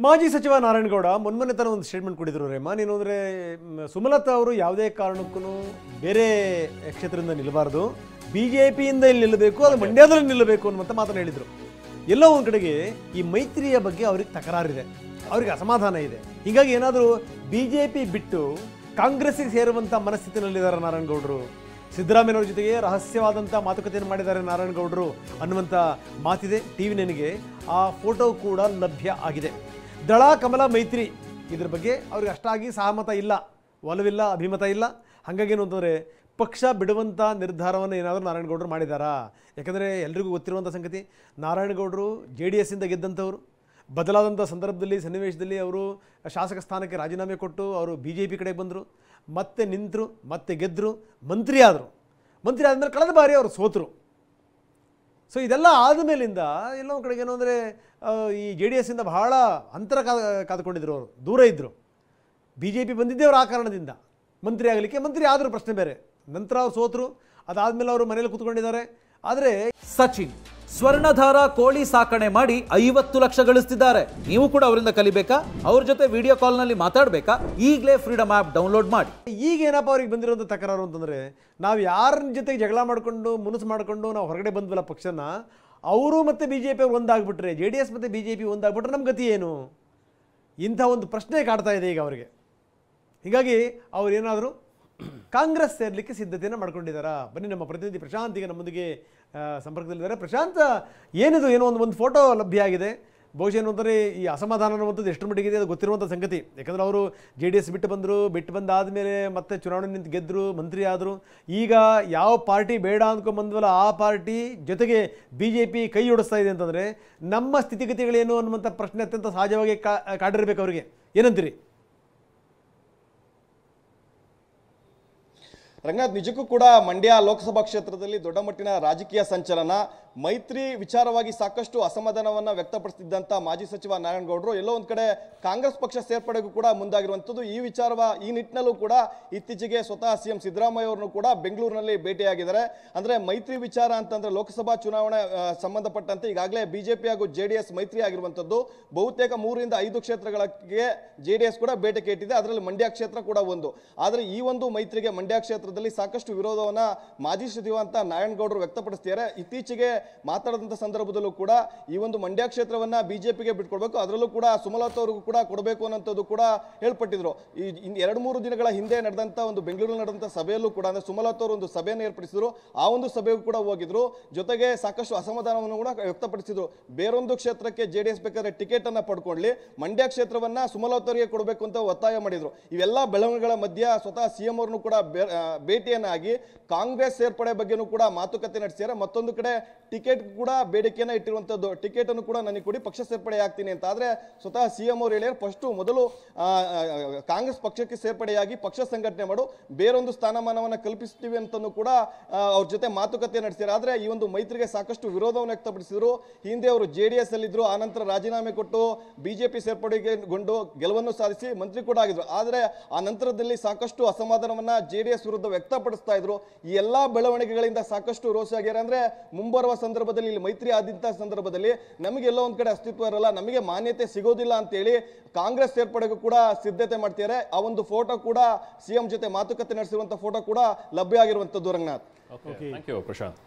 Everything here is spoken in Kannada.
ಮಾಜಿ ಸಚಿವ ನಾರಾಯಣಗೌಡ ಮೊನ್ನೆ ತನ ಒಂದು ಸ್ಟೇಟ್ಮೆಂಟ್ ಕೊಟ್ಟಿದ್ರು ರೇಮಾ. ನೀನು ಅಂದರೆ ಸುಮಲತಾ ಅವರು ಯಾವುದೇ ಕಾರಣಕ್ಕೂ ಬೇರೆ ಕ್ಷೇತ್ರದಿಂದ ನಿಲ್ಲಬಾರ್ದು, BJPಯಿಂದ ಇಲ್ಲಿ ನಿಲ್ಲಬೇಕು, ಅದು ಮಂಡ್ಯದಲ್ಲಿ ನಿಲ್ಲಬೇಕು ಅನ್ನುವಂಥ ಮಾತನ್ನು ಹೇಳಿದರು. ಎಲ್ಲೋ ಒಂದು ಕಡೆಗೆ ಈ ಮೈತ್ರಿಯ ಬಗ್ಗೆ ಅವ್ರಿಗೆ ತಕರಾರಿದೆ, ಅವ್ರಿಗೆ ಅಸಮಾಧಾನ ಇದೆ. ಹೀಗಾಗಿ ಏನಾದರೂ BJP ಬಿಟ್ಟು ಕಾಂಗ್ರೆಸ್ಸಿಗೆ ಸೇರುವಂಥ ಮನಸ್ಥಿತಿನಲ್ಲಿದ್ದಾರೆ ನಾರಾಯಣಗೌಡರು. ಸಿದ್ದರಾಮಯ್ಯನವ್ರ ಜೊತೆಗೆ ರಹಸ್ಯವಾದಂಥ ಮಾತುಕತೆಯನ್ನು ಮಾಡಿದ್ದಾರೆ ನಾರಾಯಣಗೌಡರು ಅನ್ನುವಂಥ ಮಾತಿದೆ. TV9ಗೆ ಆ ಫೋಟೋ ಕೂಡ ಲಭ್ಯ ಆಗಿದೆ. ದಳ ಕಮಲ ಮೈತ್ರಿ ಇದ್ರ ಬಗ್ಗೆ ಅವ್ರಿಗೆ ಅಷ್ಟಾಗಿ ಸಹಮತ ಇಲ್ಲ, ಒಲವಿಲ್ಲ, ಅಭಿಮತ ಇಲ್ಲ. ಹಾಗಾಗಿ ಏನು ಅಂತಂದರೆ ಪಕ್ಷ ಬಿಡುವಂಥ ನಿರ್ಧಾರವನ್ನು ಏನಾದರೂ ನಾರಾಯಣಗೌಡರು ಮಾಡಿದ್ದಾರಾ? ಯಾಕಂದರೆ ಎಲ್ರಿಗೂ ಗೊತ್ತಿರುವಂಥ ಸಂಗತಿ, ನಾರಾಯಣಗೌಡರು JDSಯಿಂದ ಗೆದ್ದಂಥವ್ರು. ಬದಲಾದಂಥ ಸಂದರ್ಭದಲ್ಲಿ ಸನ್ನಿವೇಶದಲ್ಲಿ ಅವರು ಶಾಸಕ ಸ್ಥಾನಕ್ಕೆ ರಾಜೀನಾಮೆ ಕೊಟ್ಟು ಅವರು BJP ಕಡೆಗೆ ಬಂದರು, ಮತ್ತೆ ನಿಂತರು, ಮತ್ತೆ ಗೆದ್ದರು, ಮಂತ್ರಿ ಆದರು. ಮಂತ್ರಿ ಆದಮೇಲೆ ಕಳೆದ ಬಾರಿ ಅವರು ಸೋತರು. ಸೊ ಇದೆಲ್ಲ ಆದಮೇಲಿಂದ ಎಲ್ಲೋ ಒಂದು ಕಡೆಗೆ ಏನು ಅಂದರೆ ಈ JDSಯಿಂದ ಬಹಳ ಅಂತರ ಕಾದುಕೊಂಡಿದ್ರು, ಅವರು ದೂರ ಇದ್ದರು. BJP ಬಂದಿದ್ದೇ ಅವರು ಆ ಕಾರಣದಿಂದ ಮಂತ್ರಿ ಆಗಲಿಕ್ಕೆ. ಮಂತ್ರಿ ಆದರೂ ಪ್ರಶ್ನೆ ಬೇರೆ, ನಂತರ ಅವ್ರು ಸೋತರು, ಅದಾದಮೇಲೆ ಅವರು ಮನೇಲಿ ಕೂತ್ಕೊಂಡಿದ್ದಾರೆ. ಆದರೆ ಸಚಿನ್ ಸ್ವರ್ಣಧಾರ ಕೋಳಿ ಸಾಕಣೆ ಮಾಡಿ 50 ಲಕ್ಷ ಗಳಿಸ್ತಿದ್ದಾರೆ. ನೀವು ಕೂಡ ಅವರಿಂದ ಕಲಿಬೇಕಾ? ಅವ್ರ ಜೊತೆ ವಿಡಿಯೋ ಕಾಲ್ನಲ್ಲಿ ಮಾತಾಡಬೇಕಾ? ಈಗಲೇ ಫ್ರೀಡಮ್ ಆ್ಯಪ್ ಡೌನ್ಲೋಡ್ ಮಾಡಿ. ಈಗೇನಪ್ಪ ಅವ್ರಿಗೆ ಬಂದಿರೋಂಥ ತಕರಾರು ಅಂತಂದರೆ, ನಾವು ಯಾರ ಜೊತೆಗೆ ಜಗಳ ಮಾಡಿಕೊಂಡು ಮುನಿಸು ಮಾಡಿಕೊಂಡು ನಾವು ಹೊರಗಡೆ ಬಂದ್ವಲ್ಲ ಪಕ್ಷನ, ಅವರು ಮತ್ತು BJP ಒಂದಾಗ್ಬಿಟ್ರೆ, JDS ಮತ್ತು BJP ಒಂದಾಗ್ಬಿಟ್ರೆ ನಮ್ಮ ಗತಿ ಏನು? ಇಂಥ ಒಂದು ಪ್ರಶ್ನೆ ಕಾಡ್ತಾ ಇದೆ ಈಗ ಅವರಿಗೆ. ಹೀಗಾಗಿ ಅವ್ರು ಏನಾದರೂ ಕಾಂಗ್ರೆಸ್ ಸೇರಲಿಕ್ಕೆ ಸಿದ್ಧತೆಯನ್ನು ಮಾಡ್ಕೊಂಡಿದ್ದಾರಾ? ಬನ್ನಿ, ನಮ್ಮ ಪ್ರತಿನಿಧಿ ಪ್ರಶಾಂತ್ ಈಗ ನಮ್ಮೊಂದಿಗೆ ಸಂಪರ್ಕದಲ್ಲಿದ್ದಾರೆ. ಪ್ರಶಾಂತ್, ಏನಿದು? ಏನೋ ಒಂದು ಫೋಟೋ ಲಭ್ಯ ಆಗಿದೆ. ಬಹುಶಃ ಏನು ಅಂತಾರೆ, ಈ ಅಸಮಾಧಾನ ಅನ್ನುವಂಥದ್ದು ಎಷ್ಟು ಮಟ್ಟಿಗಿದೆ ಅದು ಗೊತ್ತಿರುವಂಥ ಸಂಗತಿ. ಯಾಕಂದರೆ ಅವರು JDS ಬಿಟ್ಟು ಬಂದಾದಮೇಲೆ ಮತ್ತೆ ಚುನಾವಣೆ ನಿಂತು ಗೆದ್ದರು, ಮಂತ್ರಿ ಆದರು. ಈಗ ಯಾವ ಪಾರ್ಟಿ ಬೇಡ ಅಂದ್ಕೊಂಡ್ಬಂದ್ವಲ್ಲ ಆ ಪಾರ್ಟಿ ಜೊತೆಗೆ BJP ಕೈ ಜೋಡಿಸ್ತಾ ಇದೆ ಅಂತಂದರೆ ನಮ್ಮ ಸ್ಥಿತಿಗತಿಗಳೇನು ಅನ್ನುವಂಥ ಪ್ರಶ್ನೆ ಅತ್ಯಂತ ಸಹಜವಾಗಿ ಕಾಡಿರ್ಬೇಕು ಅವರಿಗೆ. ಏನಂತೀರಿ? ರಂಗನಾಥ್, ನಿಜಕ್ಕೂ ಕೂಡ ಮಂಡ್ಯ ಲೋಕಸಭಾ ಕ್ಷೇತ್ರದಲ್ಲಿ ದೊಡ್ಡ ಮಟ್ಟಿನ ರಾಜಕೀಯ ಸಂಚಲನ. ಮೈತ್ರಿ ವಿಚಾರವಾಗಿ ಸಾಕಷ್ಟು ಅಸಮಾಧಾನವನ್ನು ವ್ಯಕ್ತಪಡಿಸಿದ್ದಂಥ ಮಾಜಿ ಸಚಿವ ನಾರಾಯಣಗೌಡರು ಎಲ್ಲೋ ಒಂದು ಕಡೆ ಕಾಂಗ್ರೆಸ್ ಪಕ್ಷ ಸೇರ್ಪಡೆಗೂ ಕೂಡ ಮುಂದಾಗಿರುವಂಥದ್ದು. ಈ ನಿಟ್ಟಿನಲ್ಲೂ ಕೂಡ ಇತ್ತೀಚೆಗೆ ಸ್ವತಃ CM ಸಿದ್ದರಾಮಯ್ಯ ಅವರನ್ನು ಕೂಡ ಬೆಂಗಳೂರಿನಲ್ಲಿ ಭೇಟಿಯಾಗಿದ್ದಾರೆ. ಅಂದರೆ ಮೈತ್ರಿ ವಿಚಾರ ಅಂತಂದರೆ ಲೋಕಸಭಾ ಚುನಾವಣೆ ಸಂಬಂಧಪಟ್ಟಂತೆ ಈಗಾಗಲೇ BJP ಹಾಗೂ JDS ಮೈತ್ರಿ ಆಗಿರುವಂಥದ್ದು. ಬಹುತೇಕ 3 ರಿಂದ 5 ಕ್ಷೇತ್ರಗಳಿಗೆ JDS ಕೂಡ ಬೇಟೆ ಇಟ್ಟಿದೆ, ಅದರಲ್ಲಿ ಮಂಡ್ಯ ಕ್ಷೇತ್ರ ಕೂಡ ಒಂದು. ಆದರೆ ಈ ಒಂದು ಮೈತ್ರಿಗೆ ಮಂಡ್ಯ ಕ್ಷೇತ್ರದಲ್ಲಿ ಸಾಕಷ್ಟು ವಿರೋಧವನ್ನ ಮಾಜಿ ಸಚಿವ ಅಂತ ನಾರಾಯಣಗೌಡರು ವ್ಯಕ್ತಪಡಿಸ್ತಾರೆ. ಇತ್ತೀಚೆಗೆ ಮಾತಾಡಿದಂಥ ಸಂದರ್ಭದಲ್ಲೂ ಕೂಡ ಈ ಒಂದು ಮಂಡ್ಯ ಕ್ಷೇತ್ರವನ್ನ BJPಗೆ ಬಿಟ್ಕೊಡ್ಬೇಕು, ಅದರಲ್ಲೂ ಕೂಡ ಸುಮಲತಾ ಅವ್ರಿಗೂ ಕೂಡ ಕೊಡಬೇಕು ಅನ್ನೋಂಥದ್ದು ಕೂಡ ಹೇಳ್ಪಟ್ಟಿದ್ರು. ಈ 2-3 ದಿನಗಳ ಹಿಂದೆ ನಡೆದಂಥ ಒಂದು ಬೆಂಗಳೂರಲ್ಲಿ ನಡೆದಂಥ ಸಭೆಯಲ್ಲೂ ಕೂಡ ಅಂದರೆ ಸುಮಲತಾ ಅವರು ಒಂದು ಸಭೆಯನ್ನು ಏರ್ಪಡಿಸಿದ್ರು. ಆ ಒಂದು ಸಭೆಗೂ ಕೂಡ ಹೋಗಿದ್ರು. ಜೊತೆಗೆ ಸಾಕಷ್ಟು ಅಸಮಾಧಾನವನ್ನು ಕೂಡ ವ್ಯಕ್ತಪಡಿಸಿದ್ರು. ಬೇರೊಂದು ಕ್ಷೇತ್ರಕ್ಕೆ JDS ಬೇಕಾದ್ರೆ ಟಿಕೆಟ್ ಅನ್ನ ಪಡ್ಕೊಳ್ಳಿ, ಮಂಡ್ಯ ಕ್ಷೇತ್ರವನ್ನ ಸುಮಲತಾ ಅವರಿಗೆ ಕೊಡಬೇಕು ಅಂತ ಒತ್ತಾಯ ಮಾಡಿದ್ರು. ಇವೆಲ್ಲ ಬೆಳವಣಿಗೆಗಳ ಮಧ್ಯ ಸ್ವತಃ CM ಅವ್ರನ್ನು ಕೂಡ ಭೇಟಿಯನ್ನಾಗಿ ಕಾಂಗ್ರೆಸ್ ಸೇರ್ಪಡೆ ಬಗ್ಗೆನೂ ಕೂಡ ಮಾತುಕತೆ ನಡೆಸಿದ್ದಾರೆ. ಮತ್ತೊಂದು ಕಡೆ ಟಿಕೆಟ್ ಕೂಡ ಬೇಡಿಕೆಯನ್ನ ಇಟ್ಟಿರುವಂತದ್ದು. ಟಿಕೆಟ್ ಅನ್ನು ಕೂಡ ನನಗೆ ಕೊಡಿ, ಪಕ್ಷ ಸೇರ್ಪಡೆ ಆಗ್ತೀನಿ ಅಂತ. ಆದ್ರೆ ಸ್ವತಃ CM ಅವರು ಹೇಳ್ಯಾರ, ಮೊದಲು ಕಾಂಗ್ರೆಸ್ ಪಕ್ಷಕ್ಕೆ ಸೇರ್ಪಡೆಯಾಗಿ ಪಕ್ಷ ಸಂಘಟನೆ ಮಾಡು, ಬೇರೊಂದು ಸ್ಥಾನಮಾನವನ್ನ ಕಲ್ಪಿಸ್ತೀವಿ ಅಂತನೂ ಕೂಡ ಅವ್ರ ಜೊತೆ ಮಾತುಕತೆ ನಡೆಸಿದ್ದಾರೆ. ಆದ್ರೆ ಈ ಒಂದು ಮೈತ್ರಿಗೆ ಸಾಕಷ್ಟು ವಿರೋಧವನ್ನು ವ್ಯಕ್ತಪಡಿಸಿದ್ರು. ಹಿಂದೆ ಅವರು JDS ಅಲ್ಲಿದ್ರು, ಆನಂತರ ರಾಜೀನಾಮೆ ಕೊಟ್ಟು BJP ಸೇರ್ಪಡೆಗೊಂಡು ಗೆಲುವನ್ನು ಸಾಧಿಸಿ ಮಂತ್ರಿ ಕೂಡ ಆಗಿದ್ರು. ಆದ್ರೆ ಆ ನಂತರದಲ್ಲಿ ಸಾಕಷ್ಟು ಅಸಮಾಧಾನವನ್ನ JDS ವಿರುದ್ಧ ವ್ಯಕ್ತಪಡಿಸ್ತಾ ಇದ್ರು. ಈ ಎಲ್ಲಾ ಬೆಳವಣಿಗೆಗಳಿಂದ ಸಾಕಷ್ಟು ರೋಷ ಆಗ್ಯಾರ. ಅಂದ್ರೆ ಮುಂಬರುವ ಸಂದರ್ಭದಲ್ಲಿ ಇಲ್ಲಿ ಮೈತ್ರಿ ಆದಂತಹ ಸಂದರ್ಭದಲ್ಲಿ ನಮಗೆಲ್ಲ ಒಂದ್ ಕಡೆ ಅಸ್ತಿತ್ವ ಇರಲ್ಲ, ನಮಗೆ ಮಾನ್ಯತೆ ಸಿಗೋದಿಲ್ಲ ಅಂತ ಹೇಳಿ ಕಾಂಗ್ರೆಸ್ ಸೇರ್ಪಡೆಗೂ ಕೂಡ ಸಿದ್ಧತೆ ಮಾಡ್ತಿದ್ದಾರೆ. ಆ ಒಂದು ಫೋಟೋ ಕೂಡ CM ಜೊತೆ ಮಾತುಕತೆ ನಡೆಸಿರುವಂತಹ ಫೋಟೋ ಕೂಡ ಲಭ್ಯ ಆಗಿರುವಂತದ್ದು. Ranganath, thank you Prashant.